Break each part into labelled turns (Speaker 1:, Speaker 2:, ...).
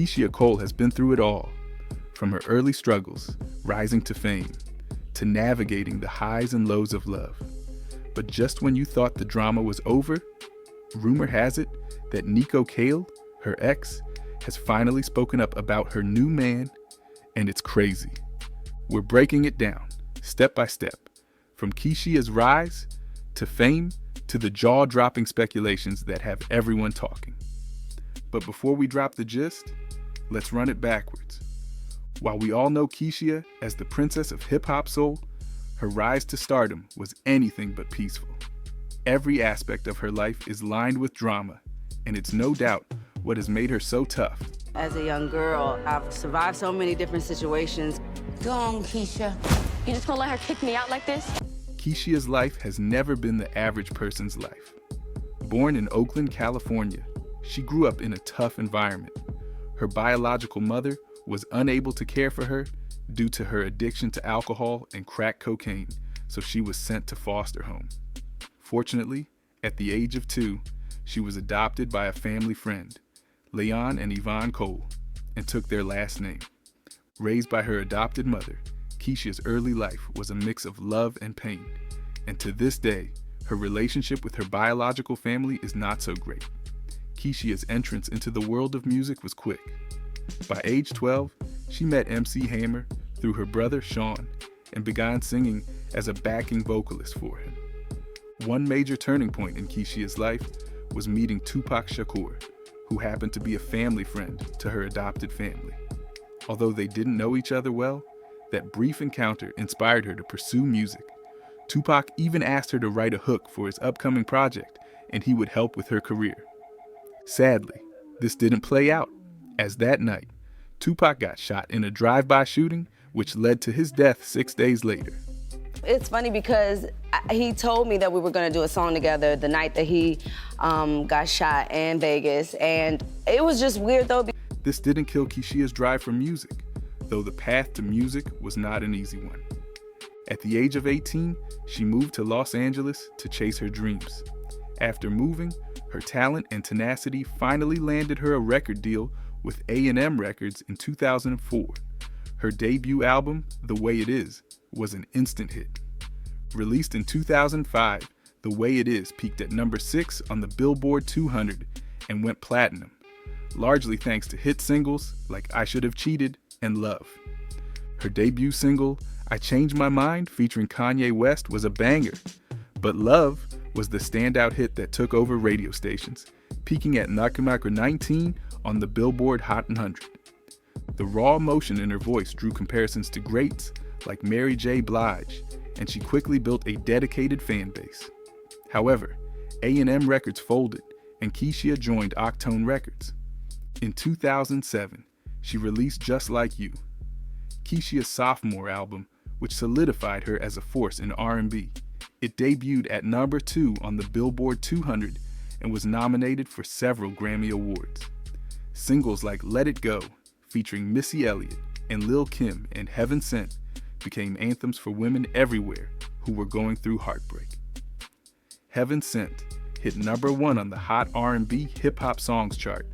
Speaker 1: Keyshia Cole has been through it all, from her early struggles, rising to fame, to navigating the highs and lows of love. But just when you thought the drama was over, rumor has it that Niko Khale, her ex, has finally spoken up about her new man, and it's crazy. We're breaking it down, step by step, from Keyshia's rise to fame to the jaw-dropping speculations that have everyone talking. But before we drop the gist, let's run it backwards. While we all know Keyshia as the princess of hip-hop soul, her rise to stardom was anything but peaceful. Every aspect of her life is lined with drama, and it's no doubt what has made her so tough.
Speaker 2: As a young girl, I've survived so many different situations.
Speaker 3: Go on, Keyshia.
Speaker 4: You just gonna let her kick me out like this?
Speaker 1: Keyshia's life has never been the average person's life. Born in Oakland, California, she grew up in a tough environment. Her biological mother was unable to care for her due to her addiction to alcohol and crack cocaine, so she was sent to foster home. Fortunately, at the age of 2, she was adopted by a family friend, Leon and Yvonne Cole, and took their last name. Raised by her adopted mother, Keyshia's early life was a mix of love and pain, and to this day, her relationship with her biological family is not so great. Keyshia's entrance into the world of music was quick. By age 12, she met MC Hammer through her brother Sean and began singing as a backing vocalist for him. One major turning point in Keyshia's life was meeting Tupac Shakur, who happened to be a family friend to her adopted family. Although they didn't know each other well, that brief encounter inspired her to pursue music. Tupac even asked her to write a hook for his upcoming project, and he would help with her career. Sadly, this didn't play out, as that night, Tupac got shot in a drive-by shooting, which led to his death 6 days later.
Speaker 2: It's funny because he told me that we were gonna do a song together the night that he got shot in Vegas, and it was just weird though.
Speaker 1: This didn't kill Keyshia's drive for music, though the path to music was not an easy one. At the age of 18, she moved to Los Angeles to chase her dreams. After moving, her talent and tenacity finally landed her a record deal with A&M Records in 2004. Her debut album, The Way It Is, was an instant hit. Released in 2005, The Way It Is peaked at number 6 on the Billboard 200 and went platinum, largely thanks to hit singles like I Should Have Cheated and Love. Her debut single, I Changed My Mind, featuring Kanye West, was a banger, but Love was the standout hit that took over radio stations, peaking at number 19 on the Billboard Hot 100. The raw emotion in her voice drew comparisons to greats like Mary J. Blige, and she quickly built a dedicated fan base. However, A&M Records folded, and Keyshia joined Octone Records. In 2007, she released Just Like You, Keyshia's sophomore album, which solidified her as a force in R&B. It debuted at number 2 on the Billboard 200 and was nominated for several Grammy Awards. Singles like Let It Go, featuring Missy Elliott and Lil' Kim, and Heaven Sent became anthems for women everywhere who were going through heartbreak. Heaven Sent hit number 1 on the Hot R&B Hip-Hop Songs chart.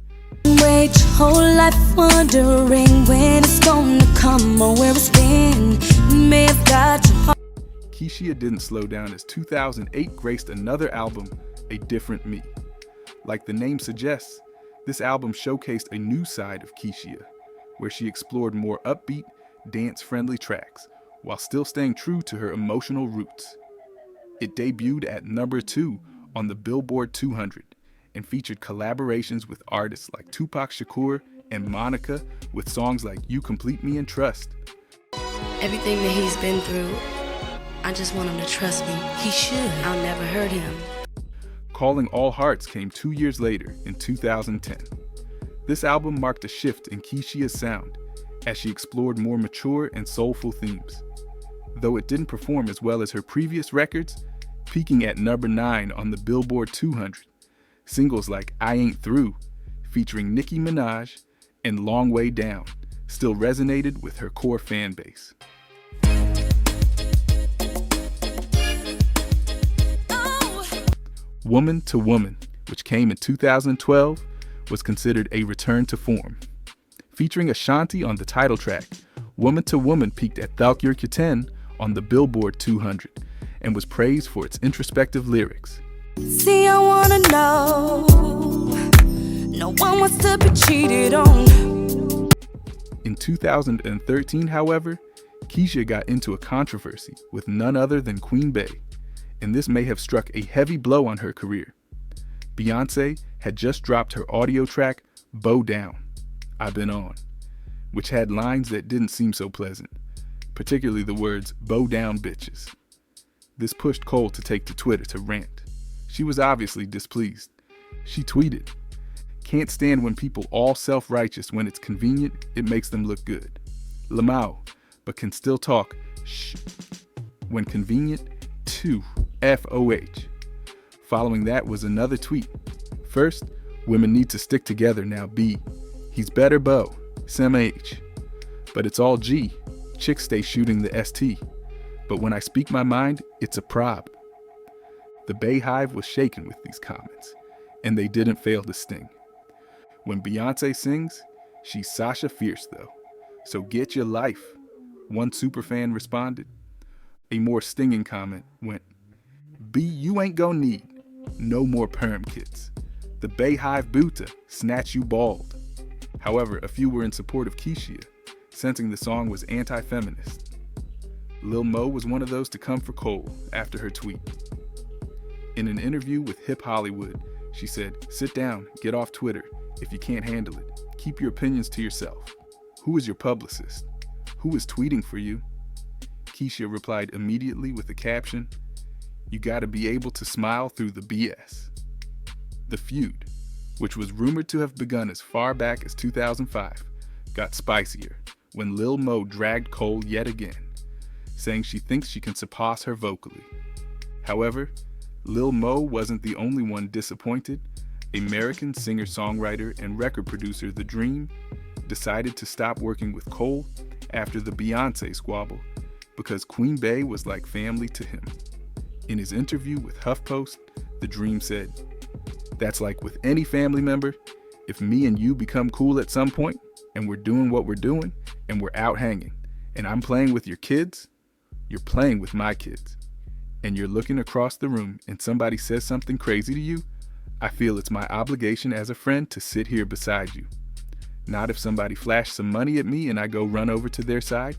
Speaker 5: Wait your whole life wondering when it's gonna come or where it's been. You may have got your heart.
Speaker 1: Keyshia didn't slow down as 2008 graced another album, A Different Me. Like the name suggests, this album showcased a new side of Keyshia, where she explored more upbeat, dance-friendly tracks, while still staying true to her emotional roots. It debuted at number 2 on the Billboard 200 and featured collaborations with artists like Tupac Shakur and Monica with songs like You Complete Me and Trust.
Speaker 5: Everything that he's been through, I just want him to trust me. He should. I'll never hurt him.
Speaker 1: Calling All Hearts came 2 years later in 2010. This album marked a shift in Keyshia's sound as she explored more mature and soulful themes. Though it didn't perform as well as her previous records, peaking at number 9 on the Billboard 200, singles like I Ain't Through, featuring Nicki Minaj, and Long Way Down still resonated with her core fan base. Woman to Woman, which came in 2012, was considered a return to form. Featuring Ashanti on the title track, Woman to Woman peaked at Thalkirk 10 on the Billboard 200 and was praised for its introspective lyrics.
Speaker 5: See, I wanna know, no one wants to be cheated on.
Speaker 1: In 2013, however, Keyshia got into a controversy with none other than Queen Bey, and this may have struck a heavy blow on her career. Beyoncé had just dropped her audio track, Bow Down, I've Been On, which had lines that didn't seem so pleasant, particularly the words, bow down bitches. This pushed Cole to take to Twitter to rant. She was obviously displeased. She tweeted, "Can't stand when people all self-righteous. When it's convenient, it makes them look good. Lamau, but can still talk shh. When convenient, too, FOH. Following that was another tweet. First, women need to stick together now B. He's better Bo, Sem H. But it's all G. Chicks stay shooting the ST. But when I speak my mind, it's a prob. The Bayhive was shaken with these comments, and they didn't fail to sting. When Beyoncé sings, she's Sasha Fierce though. So get your life, one superfan responded. A more stinging comment went, B, you ain't gonna need no more perm kits. The Bayhive Buta snatch you bald. However, a few were in support of Keyshia, sensing the song was anti-feminist. Lil Mo was one of those to come for Cole after her tweet. In an interview with Hip Hollywood, she said, "Sit down, get off Twitter. If you can't handle it, keep your opinions to yourself. Who is your publicist? Who is tweeting for you?" Keyshia replied immediately with the caption, "You gotta be able to smile through the BS." The feud, which was rumored to have begun as far back as 2005, got spicier when Lil Mo dragged Cole yet again, saying she thinks she can surpass her vocally. However, Lil Mo wasn't the only one disappointed. American singer-songwriter and record producer The Dream decided to stop working with Cole after the Beyoncé squabble because Queen Bey was like family to him. In his interview with HuffPost, The Dream said, "That's like with any family member. If me and you become cool at some point and we're doing what we're doing and we're out hanging and I'm playing with your kids, you're playing with my kids, and you're looking across the room and somebody says something crazy to you, I feel it's my obligation as a friend to sit here beside you. Not if somebody flashed some money at me and I go run over to their side.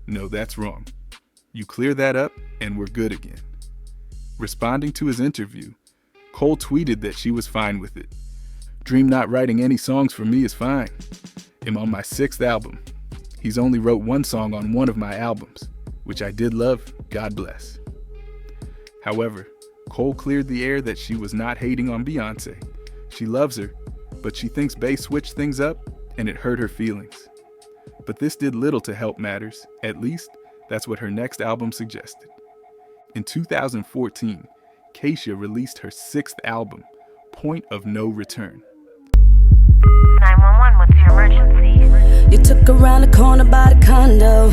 Speaker 1: No, that's wrong. You clear that up and we're good again." Responding to his interview, Cole tweeted that she was fine with it. "Dream not writing any songs for me is fine. I'm on my 6th album. He's only wrote one song on one of my albums, which I did love, God bless." However, Cole cleared the air that she was not hating on Beyoncé. She loves her, but she thinks Bey switched things up and it hurt her feelings. But this did little to help matters, at least that's what her next album suggested. In 2014, Keyshia released her 6th album, Point of No Return.
Speaker 3: 911, what's your emergency?
Speaker 5: You took around the corner by the condo.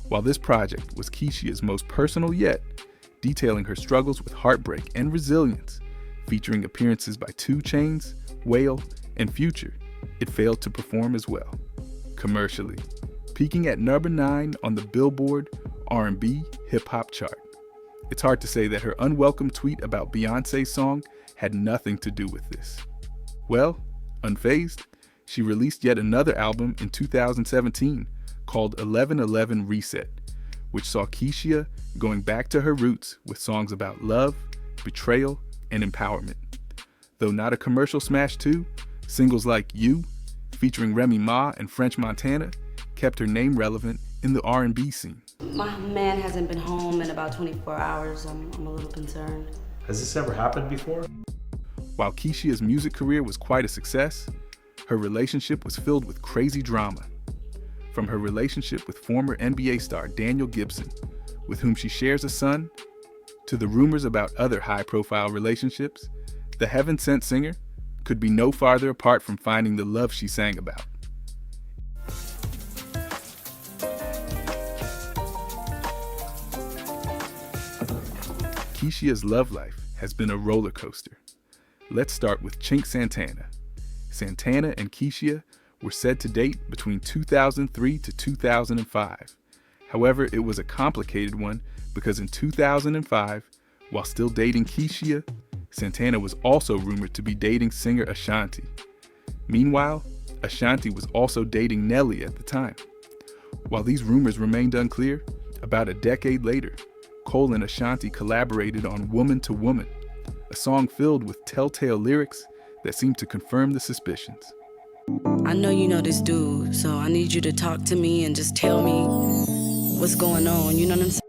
Speaker 1: While this project was Keyshia's most personal yet, detailing her struggles with heartbreak and resilience, featuring appearances by 2 Chainz, Whale, and Future, it failed to perform as well, commercially, peaking at number 9 on the Billboard R&B hip-hop chart. It's hard to say that her unwelcome tweet about Beyoncé's song had nothing to do with this. Well, unfazed, she released yet another album in 2017 called 1111 Reset, which saw Keyshia going back to her roots with songs about love, betrayal, and empowerment. Though not a commercial smash too, singles like You, featuring Remy Ma and French Montana, kept her name relevant in the R&B scene.
Speaker 2: My man hasn't been home in about 24 hours. I'm a little concerned.
Speaker 6: Has this ever happened before?
Speaker 1: While Keyshia's music career was quite a success, her relationship was filled with crazy drama. From her relationship with former NBA star Daniel Gibson, with whom she shares a son, to the rumors about other high-profile relationships, the heaven-sent singer could be no farther apart from finding the love she sang about. Keyshia's love life has been a roller coaster. Let's start with Chink Santana. Santana and Keyshia were said to date between 2003 to 2005. However, it was a complicated one because in 2005, while still dating Keyshia, Santana was also rumored to be dating singer Ashanti. Meanwhile, Ashanti was also dating Nelly at the time. While these rumors remained unclear, about a decade later, Cole and Ashanti collaborated on Woman to Woman, a song filled with telltale lyrics that seemed to confirm the suspicions.
Speaker 7: I know you know this dude, so I need you to talk to me and just tell me what's going on, you know what I'm saying?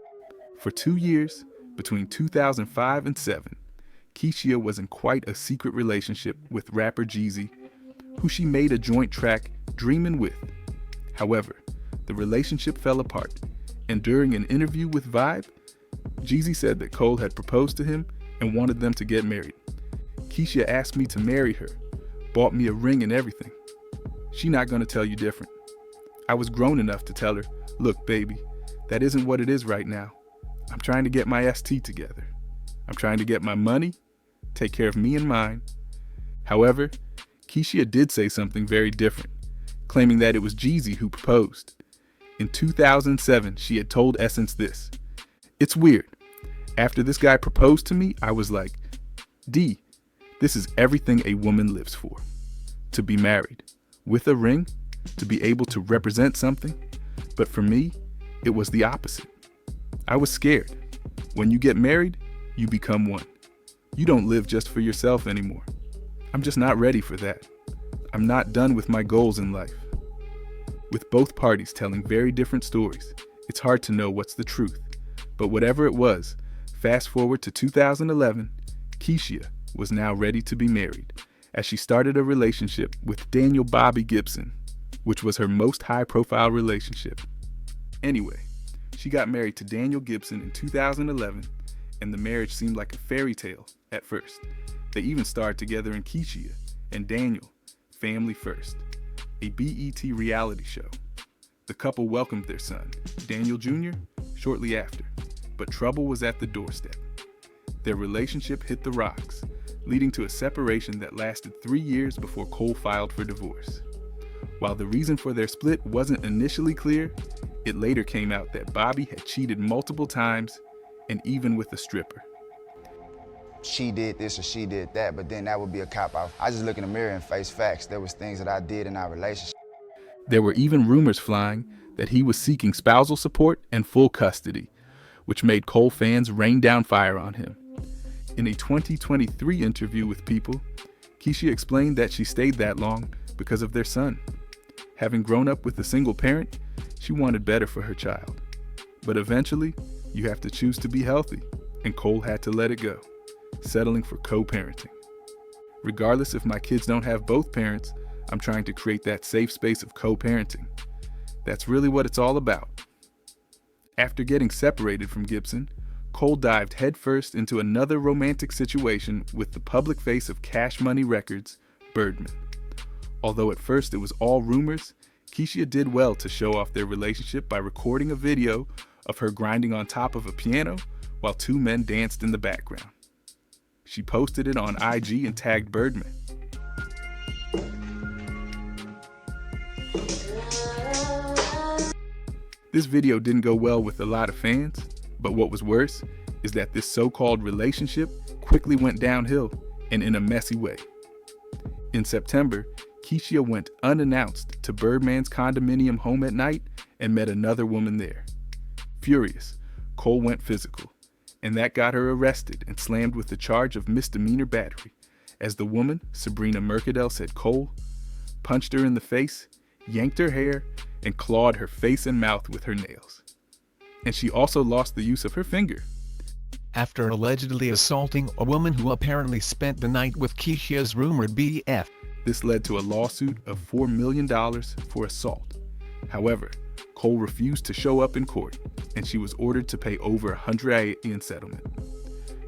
Speaker 1: For 2 years, between 2005 and 7, Keyshia was in quite a secret relationship with rapper Jeezy, who she made a joint track, Dreamin' With. However, the relationship fell apart, and during an interview with Vibe, Jeezy said that Cole had proposed to him and wanted them to get married. Keyshia asked me to marry her, bought me a ring and everything. She not gonna tell you different. I was grown enough to tell her, look baby, that isn't what it is right now. I'm trying to get my ST together. I'm trying to get my money, take care of me and mine. However, Keyshia did say something very different, claiming that it was Jeezy who proposed. In 2007, she had told Essence this: "It's weird. After this guy proposed to me, I was like, D, this is everything a woman lives for. To be married, with a ring, to be able to represent something. But for me, it was the opposite. I was scared. When you get married, you become one. You don't live just for yourself anymore. I'm just not ready for that. I'm not done with my goals in life." With both parties telling very different stories, it's hard to know what's the truth. But whatever it was, fast forward to 2011, Keyshia was now ready to be married, as she started a relationship with Daniel Bobby Gibson, which was her most high-profile relationship. Anyway, she got married to Daniel Gibson in 2011, and the marriage seemed like a fairy tale at first. They even starred together in Keyshia and Daniel, Family First, a BET reality show. The couple welcomed their son, Daniel Jr., shortly after, but trouble was at the doorstep. Their relationship hit the rocks, leading to a separation that lasted 3 years before Cole filed for divorce. While the reason for their split wasn't initially clear, it later came out that Bobby had cheated multiple times, and even with a stripper.
Speaker 8: She did this or she did that, but then that would be a cop-out. I just look in the mirror and face facts. There was things that I did in our relationship.
Speaker 1: There were even rumors flying that he was seeking spousal support and full custody, which made Cole fans rain down fire on him. In a 2023 interview with People, Keyshia explained that she stayed that long because of their son. Having grown up with a single parent, she wanted better for her child. But eventually, you have to choose to be healthy, and Cole had to let it go, settling for co-parenting. Regardless if my kids don't have both parents, I'm trying to create that safe space of co-parenting. That's really what it's all about. After getting separated from Gibson, Cole dived headfirst into another romantic situation with the public face of Cash Money Records, Birdman. Although at first it was all rumors, Keyshia did well to show off their relationship by recording a video of her grinding on top of a piano while two men danced in the background. She posted it on IG and tagged Birdman. This video didn't go well with a lot of fans, but what was worse is that this so-called relationship quickly went downhill and in a messy way. In September, Keyshia went unannounced to Birdman's condominium home at night and met another woman there. Furious, Cole went physical, and that got her arrested and slammed with the charge of misdemeanor battery, as the woman, Sabrina Mercadal, said Cole punched her in the face, yanked her hair, and clawed her face and mouth with her nails. And she also lost the use of her finger.
Speaker 9: After allegedly assaulting a woman who apparently spent the night with Keyshia's rumored BF.
Speaker 1: This led to a lawsuit of $4 million for assault. However, Cole refused to show up in court, and she was ordered to pay over $100,000 in settlement.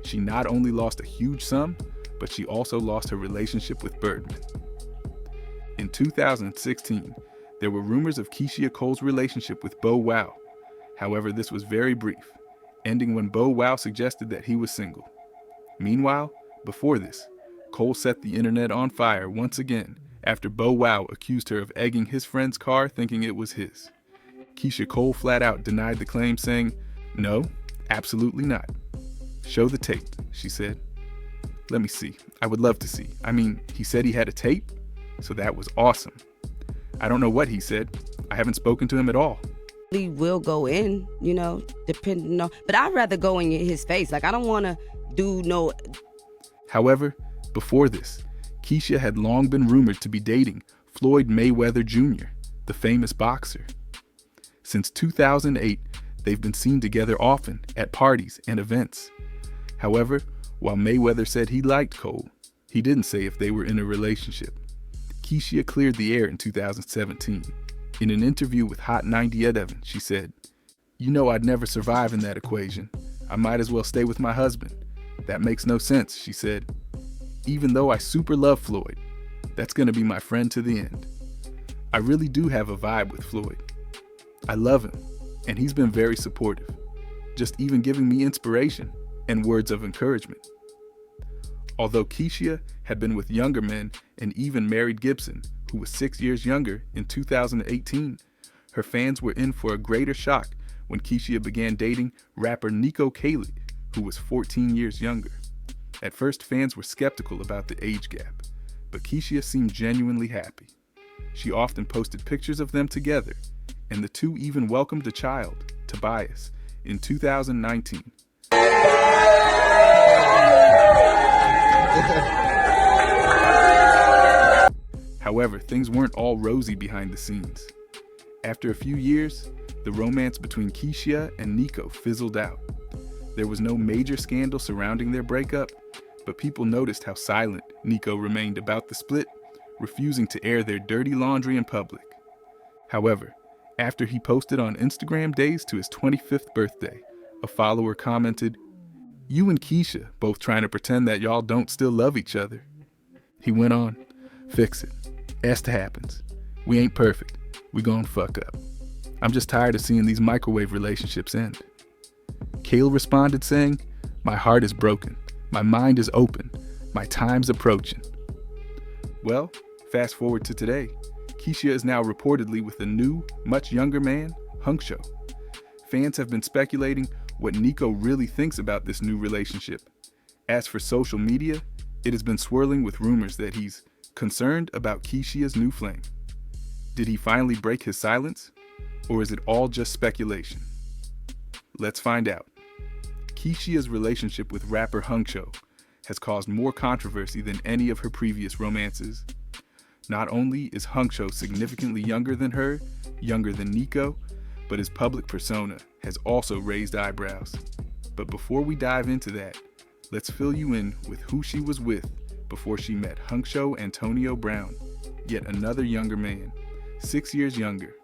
Speaker 1: She not only lost a huge sum, but she also lost her relationship with Birdman. In 2016, there were rumors of Keyshia Cole's relationship with Bow Wow. However, this was very brief, ending when Bow Wow suggested that he was single. Meanwhile, before this, Cole set the internet on fire once again after Bow Wow accused her of egging his friend's car thinking it was his. Keyshia Cole flat out denied the claim, saying, "No, absolutely not." "Show the tape," she said. "Let me see. I would love to see. I mean, he said he had a tape, so that was awesome. I don't know what he said. I haven't spoken to him at all."
Speaker 2: He will go in, depending on, but I'd rather go in his face. Like, I don't want to do no.
Speaker 1: However, before this, Keyshia had long been rumored to be dating Floyd Mayweather Jr., the famous boxer. Since 2008, they've been seen together often at parties and events. However, while Mayweather said he liked Cole, he didn't say if they were in a relationship. Keyshia cleared the air in 2017. In an interview with Hot 98 she said, "You know I'd never survive in that equation. I might as well stay with my husband. That makes no sense," she said. "Even though I super love Floyd, that's gonna be my friend to the end. I really do have a vibe with Floyd. I love him, and he's been very supportive, just even giving me inspiration and words of encouragement." Although Keyshia had been with younger men and even married Gibson, who was 6 years younger, in 2018, her fans were in for a greater shock when Keyshia began dating rapper Niko Khale, who was 14 years younger. At first, fans were skeptical about the age gap, but Keyshia seemed genuinely happy. She often posted pictures of them together, and the two even welcomed a child, Tobias, in 2019. However, things weren't all rosy behind the scenes. After a few years, the romance between Keyshia and Niko fizzled out. There was no major scandal surrounding their breakup, but people noticed how silent Niko remained about the split, refusing to air their dirty laundry in public. However, after he posted on Instagram days to his 25th birthday, a follower commented, "You and Keyshia both trying to pretend that y'all don't still love each other." He went on, "Fix it. Esta happens. We ain't perfect. We gon' fuck up. I'm just tired of seeing these microwave relationships end." Khale responded saying, "My heart is broken. My mind is open. My time's approaching." Well, fast forward to today. Keyshia is now reportedly with a new, much younger man, Hunksho. Fans have been speculating what Niko really thinks about this new relationship. As for social media, it has been swirling with rumors that he's concerned about Keyshia's new flame. Did he finally break his silence, or is it all just speculation? Let's find out. Keyshia's relationship with rapper Hunksho has caused more controversy than any of her previous romances. Not only is Hunksho significantly younger than her, younger than Niko, but his public persona has also raised eyebrows. But before we dive into that, let's fill you in with who she was with before she met Hunksho Antonio Brown, yet another younger man, 6 years younger.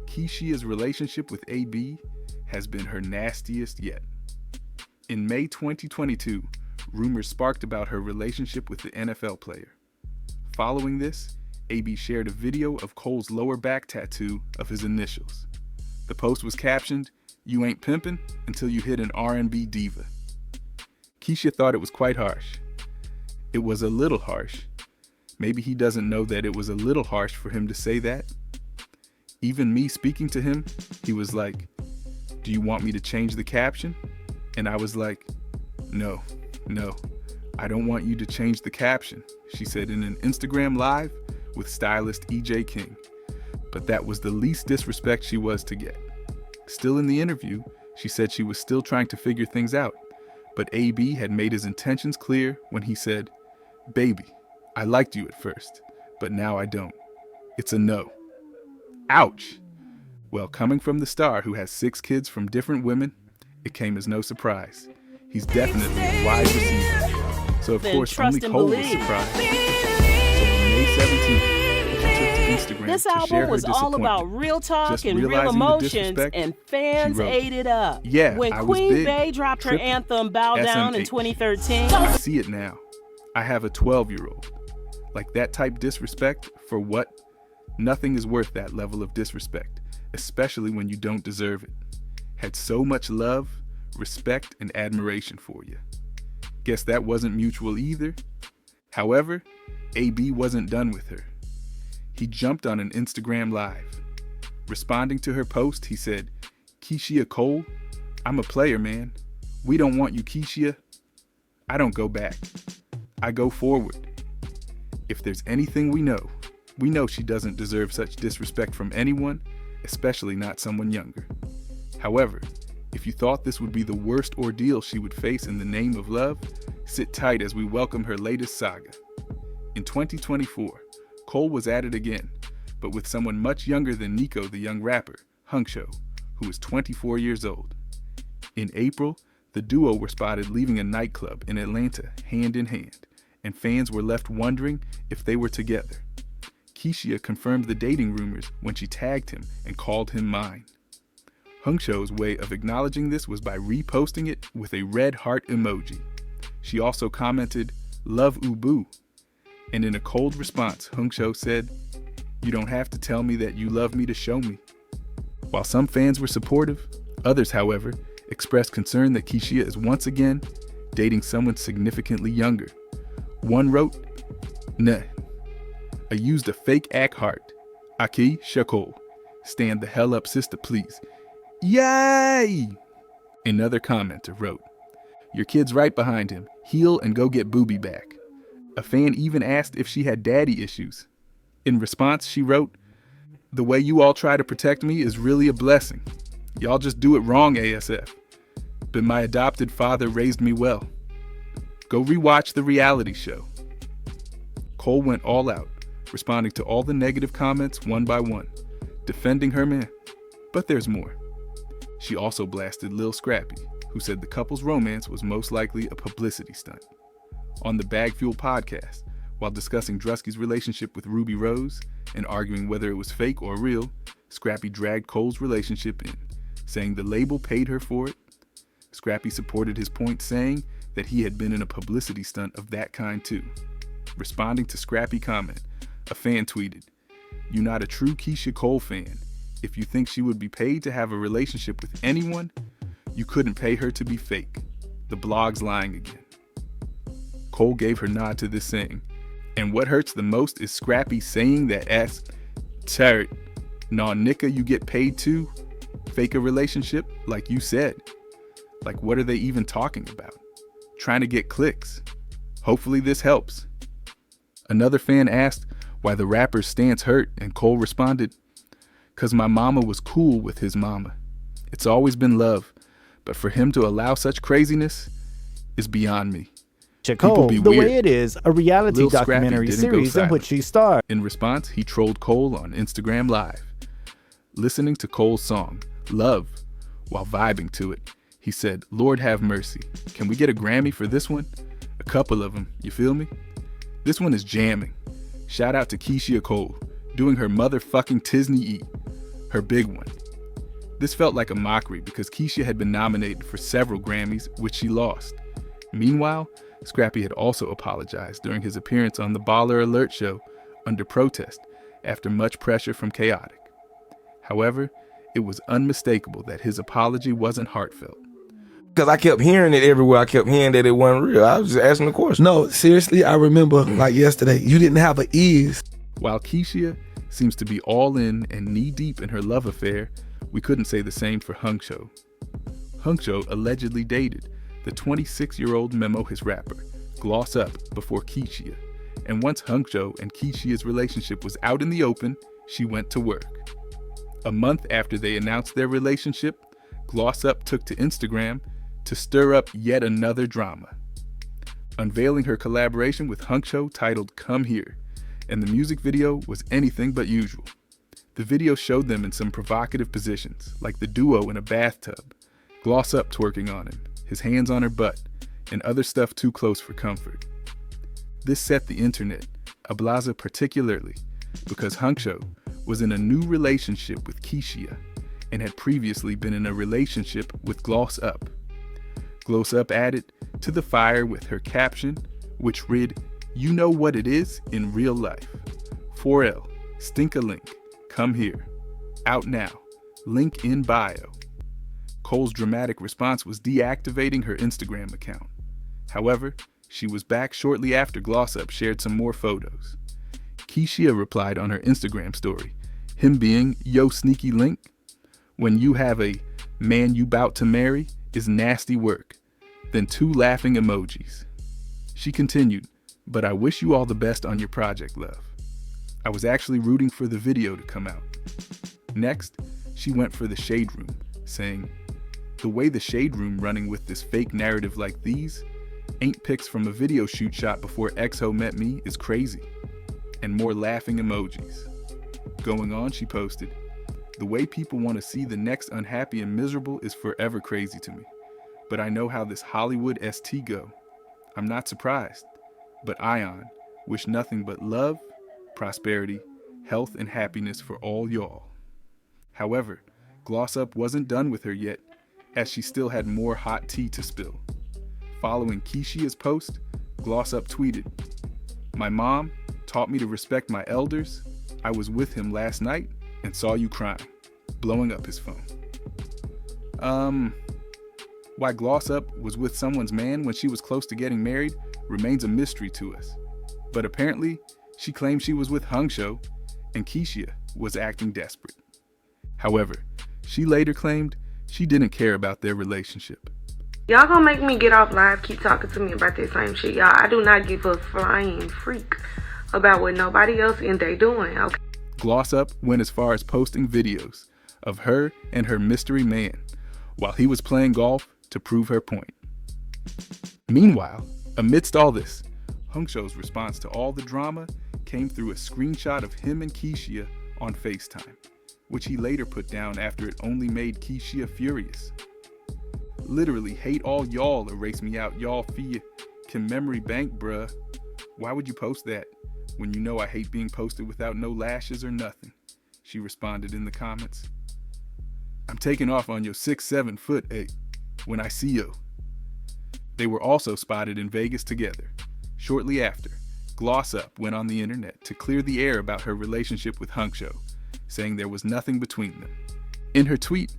Speaker 1: Keyshia's relationship with AB has been her nastiest yet. In May 2022, rumors sparked about her relationship with the NFL player. Following this, AB shared a video of Cole's lower back tattoo of his initials. The post was captioned, "You ain't pimpin' until you hit an R&B diva." Keyshia thought it was quite harsh. It was a little harsh. Maybe he doesn't know that it was a little harsh for him to say that. Even me speaking to him, he was like, "Do you want me to change the caption?" And I was like, No, I don't want you to change the caption," she said in an Instagram live with stylist EJ King. But that was the least disrespect she was to get. Still in the interview, she said she was still trying to figure things out, but AB had made his intentions clear when he said, "Baby, I liked you at first, but now I don't. It's a no." Ouch! Well, coming from the star who has 6 kids from different women, it came as no surprise. He's definitely a wide receiver. So of course, only Cole was surprised. So on May 17th, she took to Instagram
Speaker 10: This
Speaker 1: to share
Speaker 10: album
Speaker 1: her
Speaker 10: was all
Speaker 1: disappointment.
Speaker 10: about real talk
Speaker 1: Just
Speaker 10: and real
Speaker 1: realizing the
Speaker 10: emotions,
Speaker 1: disrespect,
Speaker 10: and fans
Speaker 1: she wrote,
Speaker 10: ate it up.
Speaker 1: "Yeah,
Speaker 10: When
Speaker 1: I was
Speaker 10: Queen
Speaker 1: big,
Speaker 10: Bey dropped her
Speaker 1: tripping,
Speaker 10: anthem Bow Down in
Speaker 1: SMH.
Speaker 10: 2013.
Speaker 1: I see it now. I have a 12-year-old. Like that type disrespect, for what? Nothing is worth that level of disrespect, especially when you don't deserve it. Had so much love, respect, and admiration for you. Guess that wasn't mutual either." However, AB wasn't done with her. he jumped on an Instagram Live. Responding to her post, he said, "Keyshia Cole, I'm a player, man. We don't want you, Keyshia. I don't go back. I go forward. If there's anything we know she doesn't deserve such disrespect from anyone, especially not someone younger. However, if you thought this would be the worst ordeal she would face in the name of love, sit tight as we welcome her latest saga." In 2024, Cole was at it again, but with someone much younger than Niko, the young rapper, Huncho, who is 24 years old. In April, the duo were spotted leaving a nightclub in Atlanta hand in hand, and fans were left wondering if they were together. Keyshia confirmed the dating rumors when she tagged him and called him mine. Huncho's way of acknowledging this was by reposting it with a red heart emoji. She also commented, "Love Ubu." And in a cold response, Huncho said, "You don't have to tell me that you love me to show me." While some fans were supportive, others, however, expressed concern that Keyshia is once again dating someone significantly younger. One wrote, "Nah, I used a fake act heart. Keyshia Cole. Stand the hell up, sister, please. Yay!" Another commenter wrote, "Your kid's right behind him. Heal and go get Booby back." A fan even asked if she had daddy issues. In response, she wrote, "The way you all try to protect me is really a blessing. Y'all just do it wrong, ASF. But my adopted father raised me well. Go rewatch the reality show." Cole went all out, responding to all the negative comments one by one, defending her man. But there's more. She also blasted Lil Scrappy, who said the couple's romance was most likely a publicity stunt. On the Bag Fuel podcast, while discussing Drusky's relationship with Ruby Rose and arguing whether it was fake or real, Scrappy dragged Cole's relationship in, saying the label paid her for it. Scrappy supported his point, saying that he had been in a publicity stunt of that kind too. Responding to Scrappy comment, a fan tweeted, "You not a true Keyshia Cole fan. If you think she would be paid to have a relationship with anyone, you couldn't pay her to be fake. The blog's lying again." Cole gave her nod to this saying, and what hurts the most is Scrappy saying that as "Turd, nah nigga, you get paid to fake a relationship, like you said." Like, what are they even talking about? Trying to get clicks. Hopefully this helps. Another fan asked why the rapper's stance hurt, and Cole responded, "'Cause my mama was cool with his mama. It's always been love, but for him to allow such craziness is beyond me."
Speaker 11: Cole, The Way It Is, a reality
Speaker 1: Lil
Speaker 11: documentary
Speaker 1: Scrappy didn't
Speaker 11: series
Speaker 1: go
Speaker 11: in which she starred.
Speaker 1: In response, he trolled Cole on Instagram Live. Listening to Cole's song, Love, while vibing to it, he said, "Lord have mercy. Can we get a Grammy for this one? A couple of them, you feel me? This one is jamming. Shout out to Keyshia Cole, doing her motherfucking Tisney E, her big one." This felt like a mockery because Keyshia had been nominated for several Grammys, which she lost. Meanwhile, Scrappy had also apologized during his appearance on the Baller Alert show under protest after much pressure from Chaotic. However, it was unmistakable that his apology wasn't heartfelt.
Speaker 12: Because I kept hearing it everywhere. I kept hearing that it wasn't real. I was just asking the question.
Speaker 13: No, seriously, I remember like yesterday, you didn't have an ease.
Speaker 1: While Keyshia seems to be all in and knee-deep in her love affair, we couldn't say the same for Huncho. Huncho allegedly dated the 26-year-old Memo His rapper, Gloss Up, before Keyshia, and once Huncho and Keyshia's relationship was out in the open, she went to work. A month after they announced their relationship, Gloss Up took to Instagram to stir up yet another drama, unveiling her collaboration with Huncho titled Come Here, and the music video was anything but usual. The video showed them in some provocative positions, like the duo in a bathtub, Gloss Up twerking on him, his hands on her butt, and other stuff too close for comfort. This set the internet ablaze particularly because Huncho was in a new relationship with Keyshia and had previously been in a relationship with Gloss Up. Gloss Up added to the fire with her caption, which read, "You know what it is in real life. 4L, Stink-a-Link, come here. Out now. Link in bio." Cole's dramatic response was deactivating her Instagram account. However, she was back shortly after Gloss Up shared some more photos. Keyshia replied on her Instagram story, him being, yo sneaky link, when you have a man you bout to marry is nasty work, then 2 laughing emojis. She continued, but I wish you all the best on your project, love. I was actually rooting for the video to come out. Next, she went for the shade room, saying, the way the shade room running with this fake narrative like these ain't pics from a video shoot shot before XO met me is crazy. And more laughing emojis. Going on, she posted, the way people want to see the next unhappy and miserable is forever crazy to me. But I know how this Hollywood ST go. I'm not surprised. But Ion, wish nothing but love, prosperity, health, and happiness for all y'all. However, Gloss Up wasn't done with her yet, as she still had more hot tea to spill. Following Keyshia's post, Gloss Up tweeted, my mom taught me to respect my elders. I was with him last night and saw you crying, blowing up his phone. Why Gloss Up was with someone's man when she was close to getting married remains a mystery to us. But apparently, she claimed she was with Hungsho and Keyshia was acting desperate. However, she later claimed she didn't care about their relationship.
Speaker 14: Y'all gonna make me get off live, keep talking to me about that same shit, y'all. I do not give a flying freak about what nobody else in there doing, okay?
Speaker 1: Gloss Up went as far as posting videos of her and her mystery man while he was playing golf to prove her point. Meanwhile, amidst all this, Hungsho's response to all the drama came through a screenshot of him and Keyshia on FaceTime, which he later put down after it only made Keyshia furious. Literally, hate all y'all, erase me out, y'all fee can memory bank, bruh. Why would you post that when you know I hate being posted without no lashes or nothing? She responded in the comments. I'm taking off on your 6'7" foot, when I see you. They were also spotted in Vegas together. Shortly after, Gloss Up went on the internet to clear the air about her relationship with Hungsho, saying there was nothing between them. In her tweet,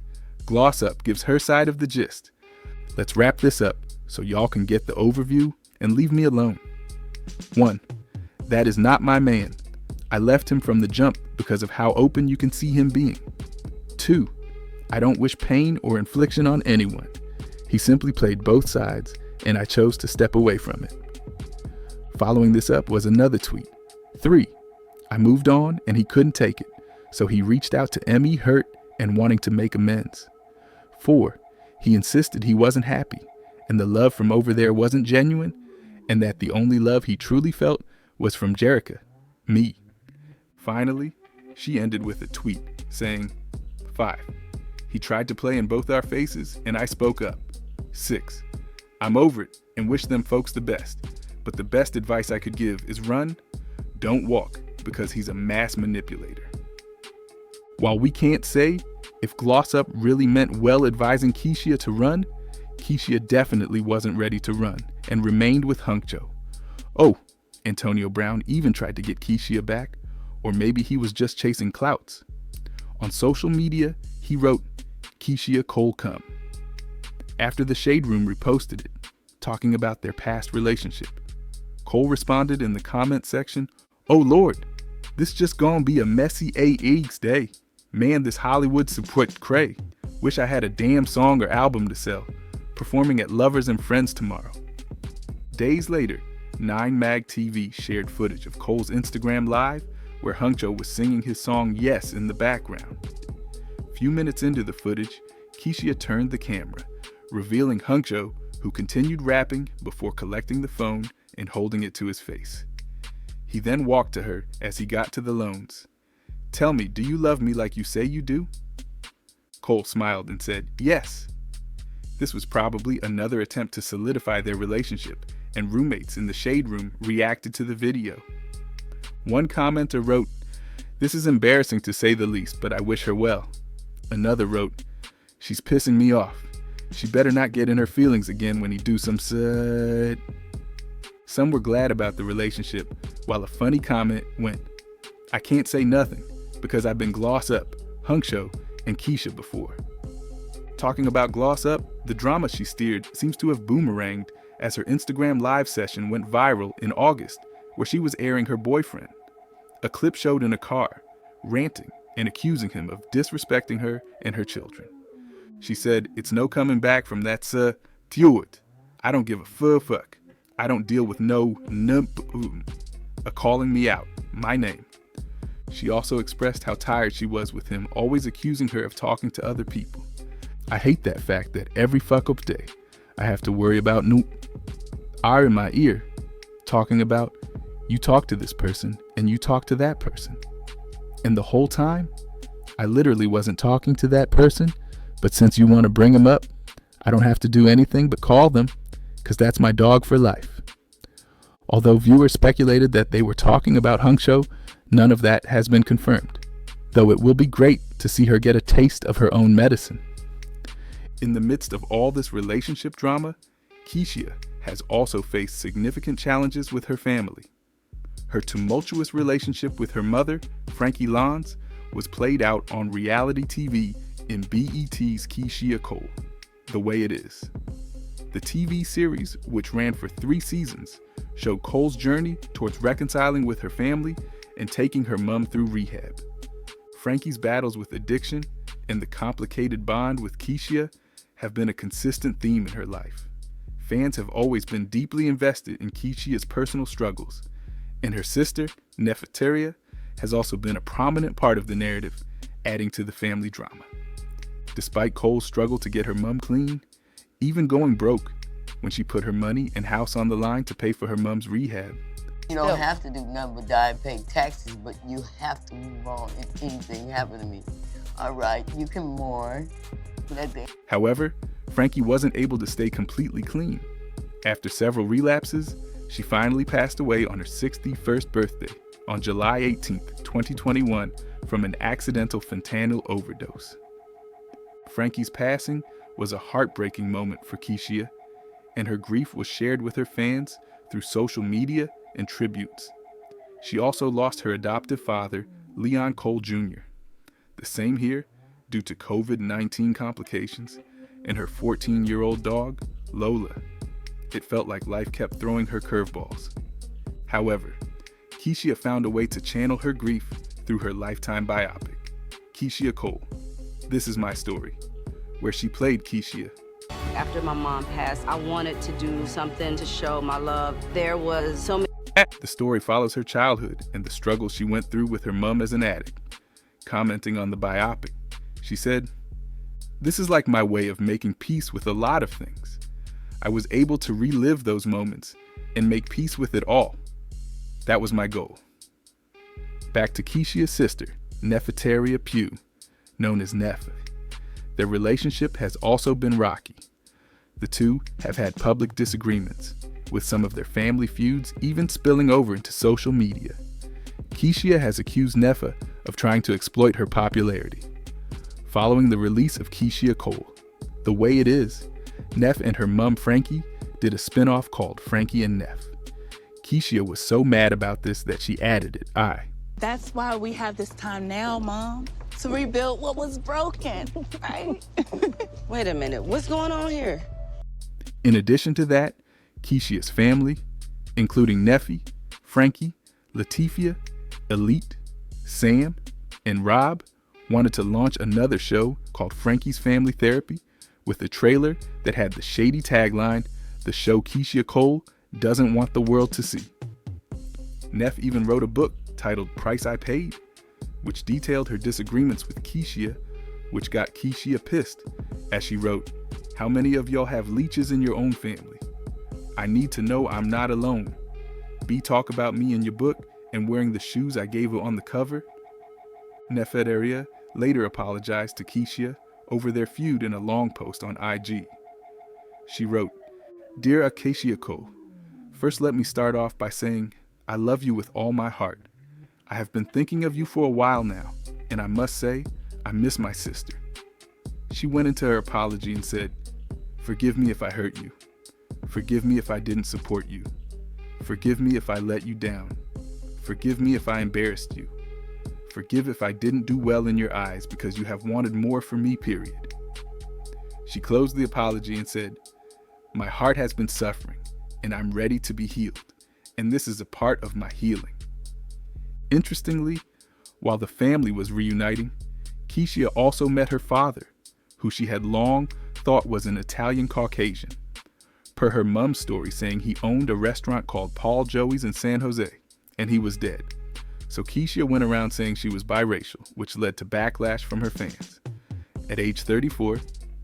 Speaker 1: Gloss Up gives her side of the gist. Let's wrap this up so y'all can get the overview and leave me alone. 1. That is not my man. I left him from the jump because of how open you can see him being. 2. I don't wish pain or infliction on anyone. He simply played both sides, and I chose to step away from it. Following this up was another tweet. 3. I moved on and he couldn't take it, so he reached out to Emmy hurt and wanting to make amends. 4. He insisted he wasn't happy, and the love from over there wasn't genuine, and that the only love he truly felt was from Jerica, me. Finally, she ended with a tweet saying, 5. He tried to play in both our faces, and I spoke up. 6. I'm over it and wish them folks the best, but the best advice I could give is run, don't walk, because he's a mass manipulator. While we can't say if Gloss Up really meant well advising Keyshia to run, Keyshia definitely wasn't ready to run and remained with Hungsho. Oh, Antonio Brown even tried to get Keyshia back, or maybe he was just chasing clouts. On social media, he wrote, Keyshia Cole come. After the Shade Room reposted it, talking about their past relationship, Cole responded in the comment section, oh Lord, this just gonna be a messy eggs day. Man, this Hollywood support cray. Wish I had a damn song or album to sell. Performing at Lovers and Friends tomorrow. Days later, 9mag TV shared footage of Cole's Instagram Live where Hungsho was singing his song Yes in the background. Few minutes into the footage, Keyshia turned the camera, revealing Hungsho, who continued rapping before collecting the phone and holding it to his face. He then walked to her as he got to the loans. Tell me, do you love me like you say you do? Cole smiled and said, yes. This was probably another attempt to solidify their relationship, and roommates in the Shade Room reacted to the video. One commenter wrote, this is embarrassing to say the least, but I wish her well. Another wrote, she's pissing me off. She better not get in her feelings again when he do some sud. Some were glad about the relationship, while a funny comment went, I can't say nothing, because I've been Gloss Up, Hungsho, and Keyshia before. Talking about Gloss Up, the drama she steered seems to have boomeranged as her Instagram live session went viral in August, where she was airing her boyfriend. A clip showed in a car, ranting and accusing him of disrespecting her and her children. She said, "It's no coming back from that, sir. Tewart. I don't give a fuck. I don't deal with no calling me out, my name." She also expressed how tired she was with him always accusing her of talking to other people. "I hate that fact that every fuck up day I have to worry about are in my ear talking about you talk to this person and you talk to that person. And the whole time, I literally wasn't talking to that person, but since you want to bring them up, I don't have to do anything but call them, because that's my dog for life." Although viewers speculated that they were talking about Hungsho, none of that has been confirmed, though it will be great to see her get a taste of her own medicine. In the midst of all this relationship drama, Keyshia has also faced significant challenges with her family. Her tumultuous relationship with her mother, Frankie Lons, was played out on reality TV in BET's Keyshia Cole, The Way It Is. The TV series, which ran for 3 seasons, showed Cole's journey towards reconciling with her family and taking her mom through rehab. Frankie's battles with addiction and the complicated bond with Keyshia have been a consistent theme in her life. Fans have always been deeply invested in Keyshia's personal struggles, and her sister, Nefertaria, has also been a prominent part of the narrative, adding to the family drama. Despite Cole's struggle to get her mom clean, even going broke when she put her money and house on the line to pay for her mom's rehab.
Speaker 15: You don't have to do nothing but die and pay taxes, but you have to move on if anything happened to me. All right, you can mourn.
Speaker 1: However, Frankie wasn't able to stay completely clean. After several relapses, she finally passed away on her 61st birthday on July 18th, 2021, from an accidental fentanyl overdose. Frankie's passing was a heartbreaking moment for Keyshia, and her grief was shared with her fans through social media and tributes. She also lost her adoptive father, Leon Cole Jr. The same here, due to COVID-19 complications, and her 14-year-old dog, Lola. It felt like life kept throwing her curveballs. However, Keyshia found a way to channel her grief through her Lifetime biopic, Keyshia Cole, This Is My Story, where she played Keyshia.
Speaker 7: After my mom passed, I wanted to do something to show my love. There was so many.
Speaker 1: The story follows her childhood and the struggles she went through with her mom as an addict. Commenting on the biopic, she said, "This is like my way of making peace with a lot of things. I was able to relive those moments and make peace with it all. That was my goal." Back to Keyshia's sister, Nefertaria Pugh, known as Neff. Their relationship has also been rocky. The two have had public disagreements, with some of their family feuds even spilling over into social media. Keyshia has accused Neffa of trying to exploit her popularity. Following the release of Keyshia Cole, The Way It Is, Neff and her mom Frankie did a spin-off called Frankie and Neff. Keyshia was so mad about this that she added it,
Speaker 10: That's why we have this time now, Mom, to rebuild what was broken, right?
Speaker 7: Wait a minute, what's going on here?
Speaker 1: In addition to that, Keyshia's family, including Neffy, Frankie, Latifah, Elite, Sam, and Rob, wanted to launch another show called Frankie's Family Therapy with a trailer that had the shady tagline, "The show Keyshia Cole doesn't want the world to see." Neff even wrote a book titled Price I Paid, which detailed her disagreements with Keyshia, which got Keyshia pissed, as she wrote, "How many of y'all have leeches in your own family? I need to know I'm not alone. B talk about me in your book and wearing the shoes I gave her on the cover." Nefertaria later apologized to Keyshia over their feud in a long post on IG. She wrote, "Dear Keyshia Cole, first let me start off by saying I love you with all my heart. I have been thinking of you for a while now, and I must say, I miss my sister." She went into her apology and said, "Forgive me if I hurt you. Forgive me if I didn't support you. Forgive me if I let you down. Forgive me if I embarrassed you. Forgive if I didn't do well in your eyes because you have wanted more from me, period." She closed the apology and said, "My heart has been suffering, and I'm ready to be healed, and this is a part of my healing." Interestingly, while the family was reuniting, Keyshia also met her father, who she had long thought was an Italian Caucasian. Per her mom's story saying he owned a restaurant called Paul Joey's in San Jose, and he was dead. So Keyshia went around saying she was biracial, which led to backlash from her fans. At age 34,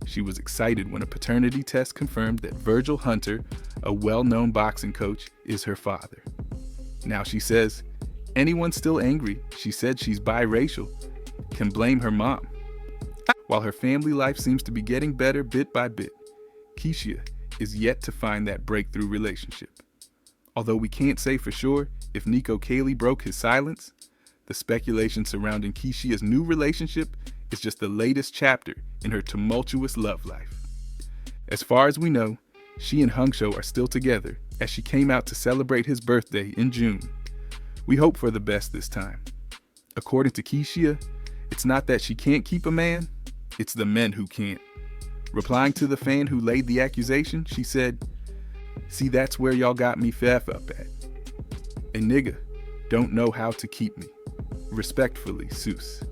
Speaker 1: she was excited when a paternity test confirmed that Virgil Hunter, a well-known boxing coach, is her father. Now she says, anyone still angry she said she's biracial can blame her mom. While her family life seems to be getting better bit by bit, Keyshia is yet to find that breakthrough relationship. Although we can't say for sure if Niko Khale broke his silence, the speculation surrounding Keyshia's new relationship is just the latest chapter in her tumultuous love life. As far as we know, she and Hungsho are still together as she came out to celebrate his birthday in June. We hope for the best this time. According to Keyshia, it's not that she can't keep a man, it's the men who can't. Replying to the fan who laid the accusation, she said, "See, that's where y'all got me faff up at. A nigga don't know how to keep me. Respectfully, Seuss."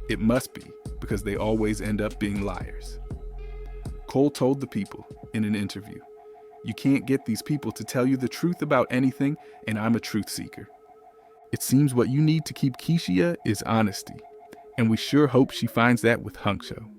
Speaker 1: It must be because they always end up being liars. Cole told the People in an interview, "You can't get these people to tell you the truth about anything, and I'm a truth seeker. It seems what you need to keep Keyshia is honesty, and we sure hope she finds that with Hungsho."